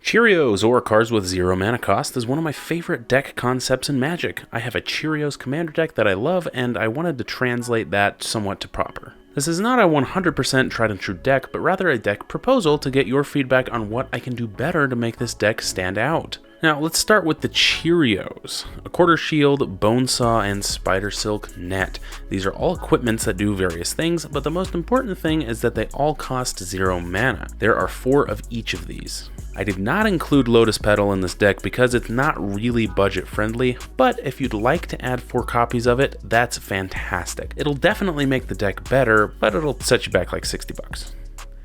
Cheerios, or cards with 0 mana cost, is one of my favorite deck concepts in Magic. I have a Cheerios commander deck that I love, and I wanted to translate that somewhat to Pauper. This is not a 100% tried and true deck, but rather a deck proposal to get your feedback on what I can do better to make this deck stand out. Now, let's start with the Cheerios. A quarter shield, bone saw, and spider silk net. These are all equipments that do various things, but the most important thing is that they all cost 0 mana. There are 4 of each of these. I did not include Lotus Petal in this deck because it's not really budget friendly, but if you'd like to add 4 copies of it, that's fantastic. It'll definitely make the deck better, but it'll set you back like 60 bucks.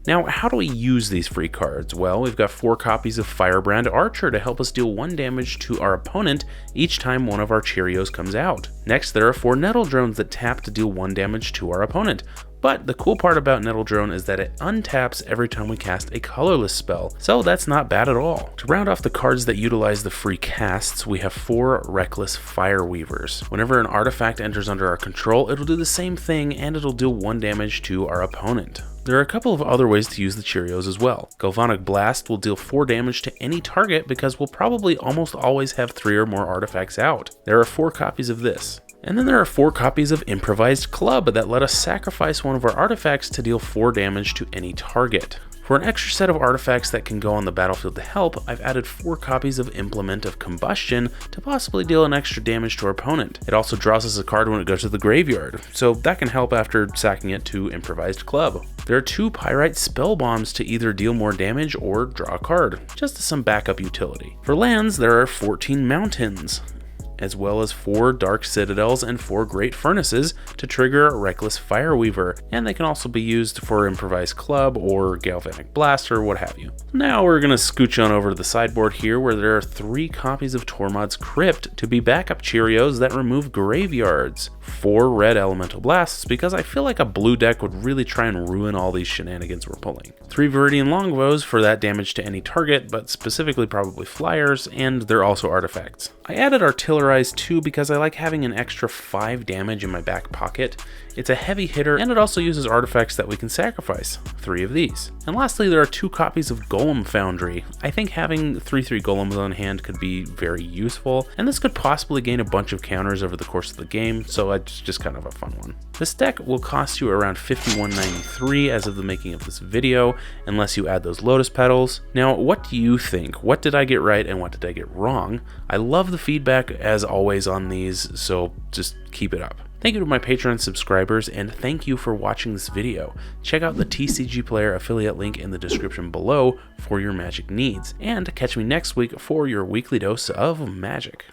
Now, how do we use these free cards? Well, we've got 4 copies of Firebrand Archer to help us deal 1 damage to our opponent each time one of our Cheerios comes out. Next, there are 4 Nettle Drones that tap to deal 1 damage to our opponent. But the cool part about Nettle Drone is that it untaps every time we cast a colorless spell, so that's not bad at all. To round off the cards that utilize the free casts, we have 4 Reckless Fireweavers. Whenever an artifact enters under our control, it'll do the same thing and it'll deal 1 damage to our opponent. There are a couple of other ways to use the Cheerios as well. Galvanic Blast will deal 4 damage to any target because we'll probably almost always have 3 or more artifacts out. There are 4 copies of this. And then there are 4 copies of Improvised Club that let us sacrifice one of our artifacts to deal 4 damage to any target. For an extra set of artifacts that can go on the battlefield to help, I've added 4 copies of Implement of Combustion to possibly deal an extra damage to our opponent. It also draws us a card when it goes to the graveyard, so that can help after sacking it to Improvised Club. There are 2 Pyrite Spell Bombs to either deal more damage or draw a card, just as some backup utility. For lands, there are 14 Mountains, as well as 4 Dark Citadels and 4 Great Furnaces to trigger a Reckless Fireweaver, and they can also be used for Improvised Club or Galvanic Blast or what have you. Now we're going to scooch on over to the sideboard here, where there are 3 copies of Tormod's Crypt to be backup Cheerios that remove graveyards, 4 Red Elemental Blasts because I feel like a blue deck would really try and ruin all these shenanigans we're pulling, 3 Viridian Longbows for that damage to any target, but specifically probably flyers, and they're also artifacts. I added Artillerize 2 because I like having an extra 5 damage in my back pocket. It's a heavy hitter, and it also uses artifacts that we can sacrifice, 3 of these. And lastly, there are 2 copies of Golem Foundry. I think having 3/3 golems on hand could be very useful, and this could possibly gain a bunch of counters over the course of the game, so it's just kind of a fun one. This deck will cost you around $51.93 as of the making of this video, unless you add those Lotus Petals. Now, what do you think? What did I get right and what did I get wrong? I love the feedback as always on these, so just keep it up. Thank you to my Patron subscribers, and thank you for watching this video. Check out the TCGplayer affiliate link in the description below for your Magic needs, and catch me next week for your weekly dose of Magic.